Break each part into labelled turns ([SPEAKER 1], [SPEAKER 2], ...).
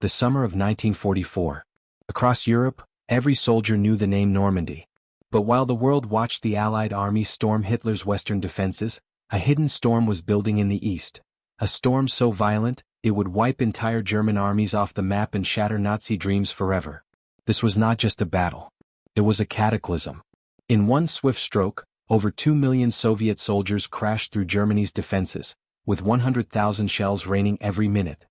[SPEAKER 1] the summer of 1944. Across Europe, every soldier knew the name Normandy. But while the world watched the Allied army storm Hitler's western defenses, a hidden storm was building in the east. A storm so violent, it would wipe entire German armies off the map and shatter Nazi dreams forever. This was not just a battle. It was a cataclysm. In one swift stroke, over 2 million Soviet soldiers crashed through Germany's defenses, with 100,000 shells raining every minute.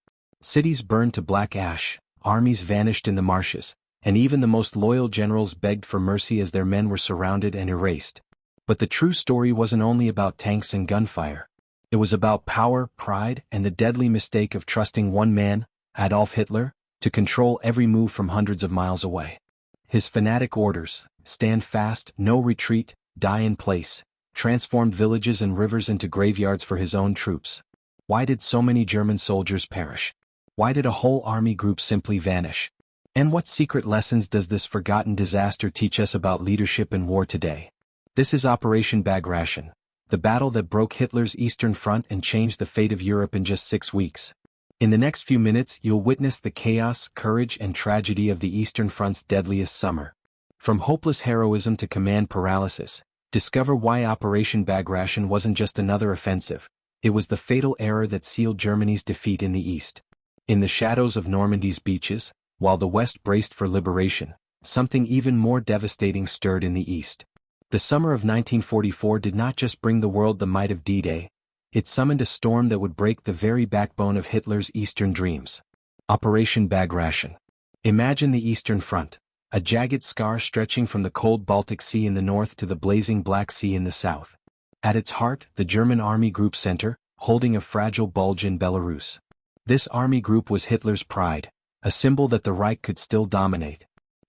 [SPEAKER 1] Cities burned to black ash, armies vanished in the marshes, and even the most loyal generals begged for mercy as their men were surrounded and erased. But the true story wasn't only about tanks and gunfire. It was about power, pride, and the deadly mistake of trusting one man, Adolf Hitler, to control every move from hundreds of miles away. His fanatic orders, stand fast, no retreat, die in place, transformed villages and rivers into graveyards for his own troops. Why did so many German soldiers perish? Why did a whole army group simply vanish? And what secret lessons does this forgotten disaster teach us about leadership in war today? This is Operation Bagration, the battle that broke Hitler's Eastern Front and changed the fate of Europe in just 6 weeks. In the next few minutes, you'll witness the chaos, courage, and tragedy of the Eastern Front's deadliest summer. From hopeless heroism to command paralysis, discover why Operation Bagration wasn't just another offensive. It was the fatal error that sealed Germany's defeat in the East. In the shadows of Normandy's beaches, while the West braced for liberation, something even more devastating stirred in the East. The summer of 1944 did not just bring the world the might of D-Day, it summoned a storm that would break the very backbone of Hitler's Eastern dreams. Operation Bagration. Imagine the Eastern Front, a jagged scar stretching from the cold Baltic Sea in the north to the blazing Black Sea in the south. At its heart, the German Army Group Center, holding a fragile bulge in Belarus. This army group was Hitler's pride, a symbol that the Reich could still dominate.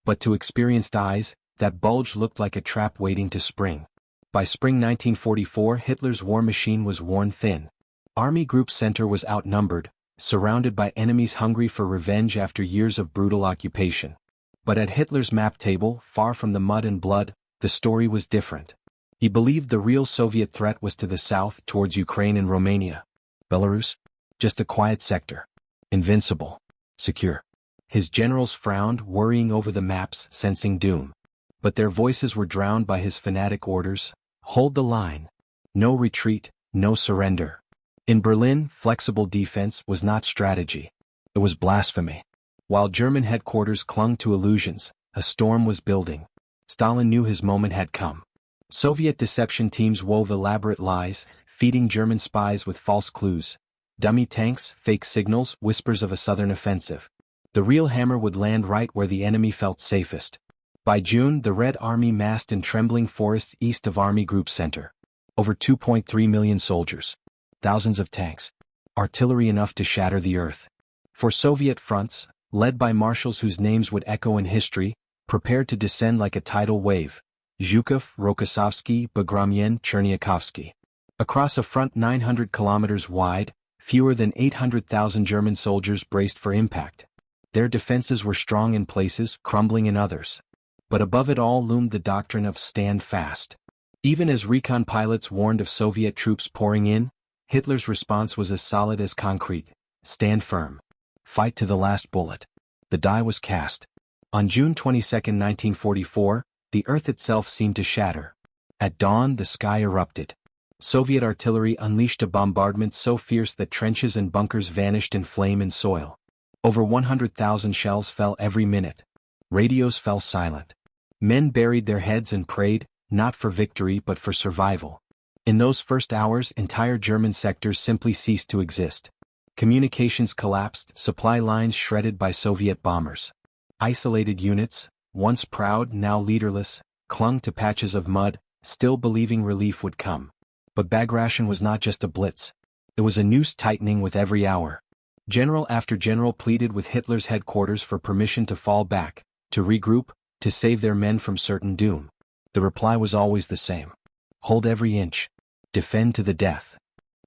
[SPEAKER 1] But to experienced eyes, that bulge looked like a trap waiting to spring. By spring 1944, Hitler's war machine was worn thin. Army Group Center was outnumbered, surrounded by enemies hungry for revenge after years of brutal occupation. But at Hitler's map table, far from the mud and blood, the story was different. He believed the real Soviet threat was to the south, towards Ukraine and Romania. Belarus? Just a quiet sector. Invincible. Secure. His generals frowned, worrying over the maps, sensing doom. But their voices were drowned by his fanatic orders. Hold the line. No retreat, no surrender. In Berlin, flexible defense was not strategy. It was blasphemy. While German headquarters clung to illusions, a storm was building. Stalin knew his moment had come. Soviet deception teams wove elaborate lies, feeding German spies with false clues. Dummy tanks, fake signals, whispers of a southern offensive. The real hammer would land right where the enemy felt safest. By June, the Red Army massed in trembling forests east of Army Group Center. Over 2.3 million soldiers. Thousands of tanks. Artillery enough to shatter the earth. For Soviet fronts, led by marshals whose names would echo in history, prepared to descend like a tidal wave. Zhukov, Rokossovsky, Bagration, Cherniakovsky. Across a front 900 kilometers wide, fewer than 800,000 German soldiers braced for impact. Their defenses were strong in places, crumbling in others. But above it all loomed the doctrine of stand fast. Even as recon pilots warned of Soviet troops pouring in, Hitler's response was as solid as concrete. Stand firm. Fight to the last bullet. The die was cast. On June 22, 1944, the earth itself seemed to shatter. At dawn, the sky erupted. Soviet artillery unleashed a bombardment so fierce that trenches and bunkers vanished in flame and soil. Over 100,000 shells fell every minute. Radios fell silent. Men buried their heads and prayed, not for victory but for survival. In those first hours, entire German sectors simply ceased to exist. Communications collapsed, supply lines shredded by Soviet bombers. Isolated units, once proud, now leaderless, clung to patches of mud, still believing relief would come. But Bagration was not just a blitz. It was a noose tightening with every hour. General after general pleaded with Hitler's headquarters for permission to fall back, to regroup, to save their men from certain doom. The reply was always the same. Hold every inch. Defend to the death.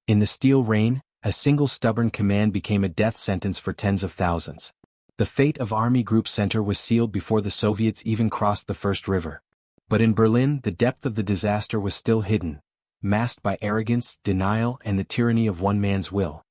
[SPEAKER 1] In the steel rain, a single stubborn command became a death sentence for tens of thousands. The fate of Army Group Center was sealed before the Soviets even crossed the first river. But in Berlin, the depth of the disaster was still hidden, masked by arrogance, denial, and the tyranny of one man's will.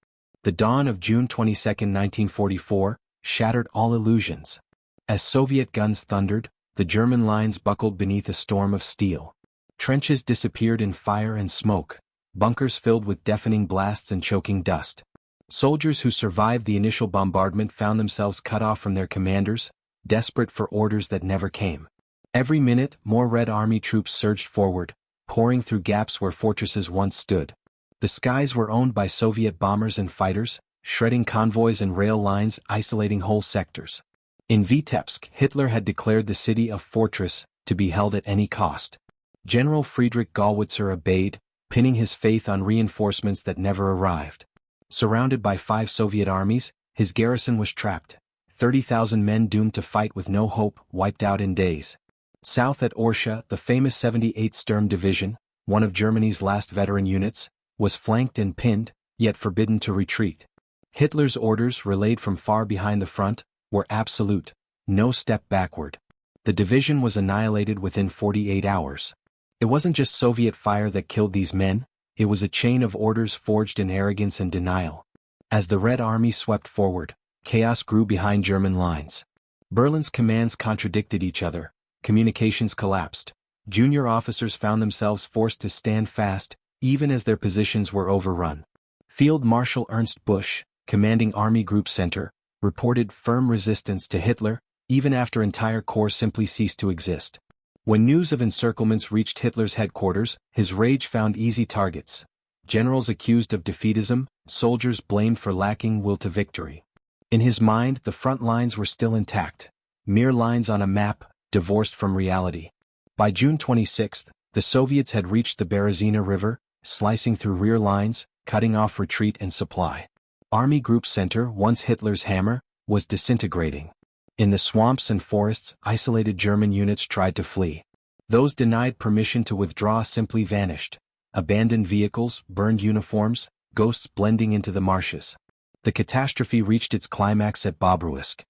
[SPEAKER 1] The dawn of June 22, 1944, shattered all illusions. As Soviet guns thundered, the German lines buckled beneath a storm of steel. Trenches disappeared in fire and smoke, bunkers filled with deafening blasts and choking dust. Soldiers who survived the initial bombardment found themselves cut off from their commanders, desperate for orders that never came. Every minute, more Red Army troops surged forward, pouring through gaps where fortresses once stood. The skies were owned by Soviet bombers and fighters, shredding convoys and rail lines, isolating whole sectors. In Vitebsk, Hitler had declared the city a fortress, to be held at any cost. General Friedrich Gallwitzer obeyed, pinning his faith on reinforcements that never arrived. Surrounded by 5 Soviet armies, his garrison was trapped. 30,000 men doomed to fight with no hope, wiped out in days. South at Orsha, the famous 78th Sturm Division, one of Germany's last veteran units, was flanked and pinned, yet forbidden to retreat. Hitler's orders, relayed from far behind the front, were absolute: no step backward. The division was annihilated within 48 hours. It wasn't just Soviet fire that killed these men, it was a chain of orders forged in arrogance and denial. As the Red Army swept forward, chaos grew behind German lines. Berlin's commands contradicted each other, communications collapsed, junior officers found themselves forced to stand fast, even as their positions were overrun. Field Marshal Ernst Busch, commanding Army Group Center, reported firm resistance to Hitler, even after entire corps simply ceased to exist. When news of encirclements reached Hitler's headquarters, his rage found easy targets. Generals accused of defeatism, soldiers blamed for lacking will to victory. In his mind, the front lines were still intact, mere lines on a map, divorced from reality. By June 26, the Soviets had reached the Berezina River, slicing through rear lines, cutting off retreat and supply. Army Group Center, once Hitler's hammer, was disintegrating. In the swamps and forests, isolated German units tried to flee. Those denied permission to withdraw simply vanished. Abandoned vehicles, burned uniforms, ghosts blending into the marshes. The catastrophe reached its climax at Bobruisk.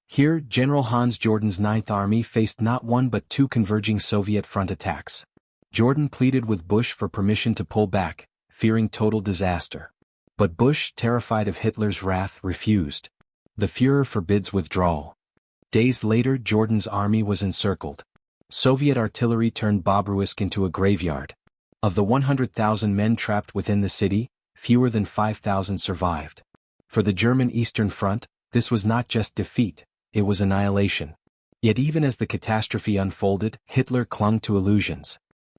[SPEAKER 1] Here, General Hans Jordan's 9th Army faced not one but 2 converging Soviet front attacks. Jordan pleaded with Busch for permission to pull back, fearing total disaster. But Busch, terrified of Hitler's wrath, refused. The Führer forbids withdrawal. Days later, Jordan's army was encircled. Soviet artillery turned Bobruisk into a graveyard. Of the 100,000 men trapped within the city, fewer than 5,000 survived. For the German Eastern Front, this was not just defeat, it was annihilation. Yet even as the catastrophe unfolded, Hitler clung to illusions.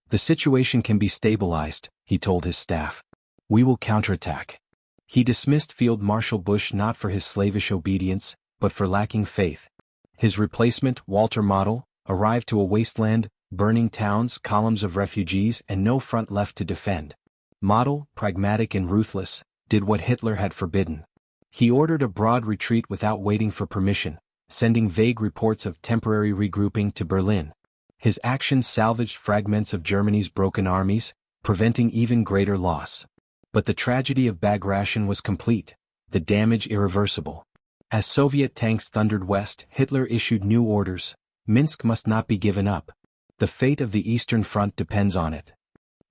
[SPEAKER 1] The situation can be stabilized, he told his staff. We will counterattack. He dismissed Field Marshal Busch not for his slavish obedience, but for lacking faith. His replacement, Walter Model, arrived to a wasteland, burning towns, columns of refugees, and no front left to defend. Model, pragmatic and ruthless, did what Hitler had forbidden. He ordered a broad retreat without waiting for permission, sending vague reports of temporary regrouping to Berlin. His actions salvaged fragments of Germany's broken armies, preventing even greater loss. But the tragedy of Bagration was complete, the damage irreversible. As Soviet tanks thundered west, Hitler issued new orders: Minsk must not be given up. The fate of the Eastern Front depends on it.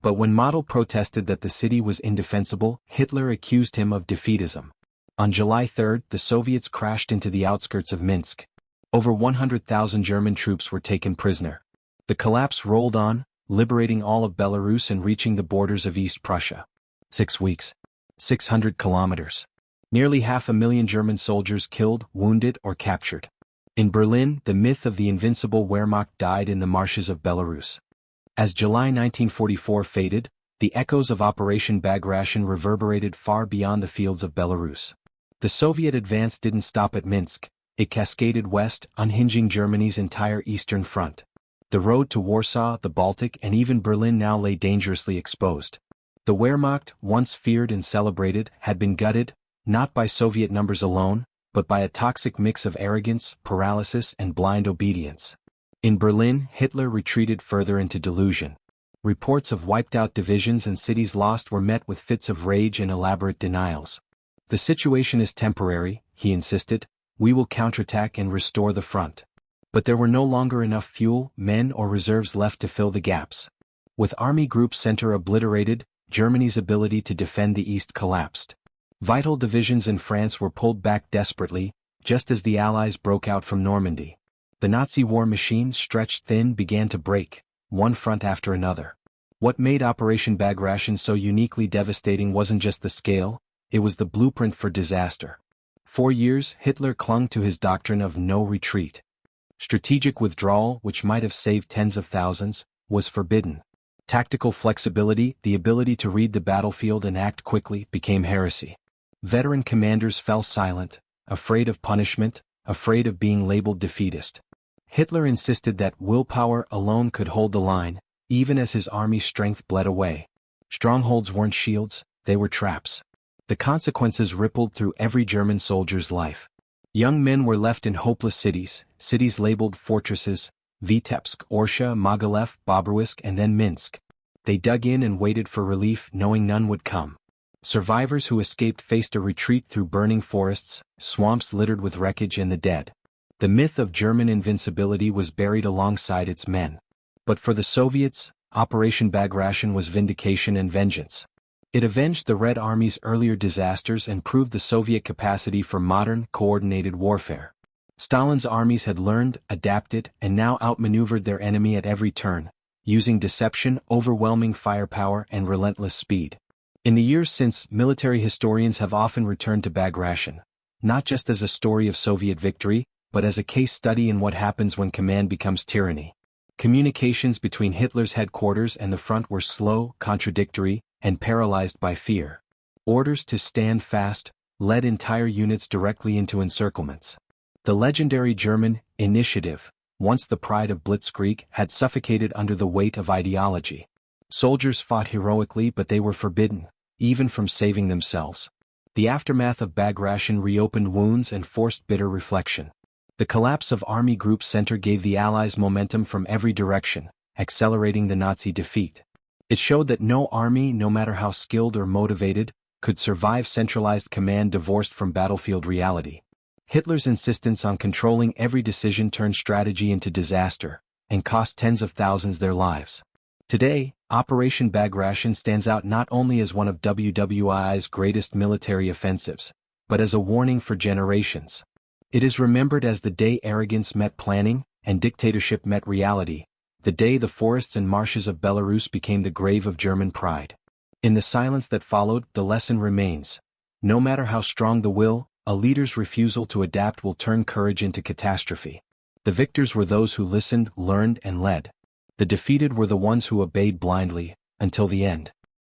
[SPEAKER 1] But when Model protested that the city was indefensible, Hitler accused him of defeatism. On July 3, the Soviets crashed into the outskirts of Minsk. Over 100,000 German troops were taken prisoner. The collapse rolled on, liberating all of Belarus and reaching the borders of East Prussia. 6 weeks. 600 kilometers. Nearly 500,000 German soldiers killed, wounded, or captured. In Berlin, the myth of the invincible Wehrmacht died in the marshes of Belarus. As July 1944 faded, the echoes of Operation Bagration reverberated far beyond the fields of Belarus. The Soviet advance didn't stop at Minsk, it cascaded west, unhinging Germany's entire eastern front. The road to Warsaw, the Baltic, and even Berlin now lay dangerously exposed. The Wehrmacht, once feared and celebrated, had been gutted, not by Soviet numbers alone, but by a toxic mix of arrogance, paralysis, and blind obedience. In Berlin, Hitler retreated further into delusion. Reports of wiped-out divisions and cities lost were met with fits of rage and elaborate denials. The situation is temporary, he insisted. We will counterattack and restore the front. But there were no longer enough fuel, men, or reserves left to fill the gaps. With Army Group Center obliterated, Germany's ability to defend the East collapsed. Vital divisions in France were pulled back desperately, just as the Allies broke out from Normandy. The Nazi war machine, stretched thin, began to break, one front after another. What made Operation Bagration so uniquely devastating wasn't just the scale, it was the blueprint for disaster. For years, Hitler clung to his doctrine of no retreat. Strategic withdrawal, which might have saved tens of thousands, was forbidden. Tactical flexibility, the ability to read the battlefield and act quickly, became heresy. Veteran commanders fell silent, afraid of punishment, afraid of being labeled defeatist. Hitler insisted that willpower alone could hold the line, even as his army's strength bled away. Strongholds weren't shields, they were traps. The consequences rippled through every German soldier's life. Young men were left in hopeless cities labeled fortresses, Vitebsk, Orsha, Mogilev, Bobruisk, and then Minsk. They dug in and waited for relief, knowing none would come. Survivors who escaped faced a retreat through burning forests, swamps littered with wreckage and the dead. The myth of German invincibility was buried alongside its men. But for the Soviets, Operation Bagration was vindication and vengeance. It avenged the Red Army's earlier disasters and proved the Soviet capacity for modern, coordinated warfare. Stalin's armies had learned, adapted, and now outmaneuvered their enemy at every turn, using deception, overwhelming firepower, and relentless speed. In the years since, military historians have often returned to Bagration, not just as a story of Soviet victory, but as a case study in what happens when command becomes tyranny. Communications between Hitler's headquarters and the front were slow, contradictory, and paralyzed by fear. Orders to stand fast led entire units directly into encirclements. The legendary German initiative, once the pride of Blitzkrieg, had suffocated under the weight of ideology. Soldiers fought heroically, but they were forbidden, even from saving themselves. The aftermath of Bagration reopened wounds and forced bitter reflection. The collapse of Army Group Center gave the Allies momentum from every direction, accelerating the Nazi defeat. It showed that no army, no matter how skilled or motivated, could survive centralized command divorced from battlefield reality. Hitler's insistence on controlling every decision turned strategy into disaster, and cost tens of thousands their lives. Today, Operation Bagration stands out not only as one of WWII's greatest military offensives, but as a warning for generations. It is remembered as the day arrogance met planning, and dictatorship met reality, the day the forests and marshes of Belarus became the grave of German pride. In the silence that followed, the lesson remains. No matter how strong the will, a leader's refusal to adapt will turn courage into catastrophe. The victors were those who listened, learned, and led. The defeated were the ones who obeyed blindly, until the end.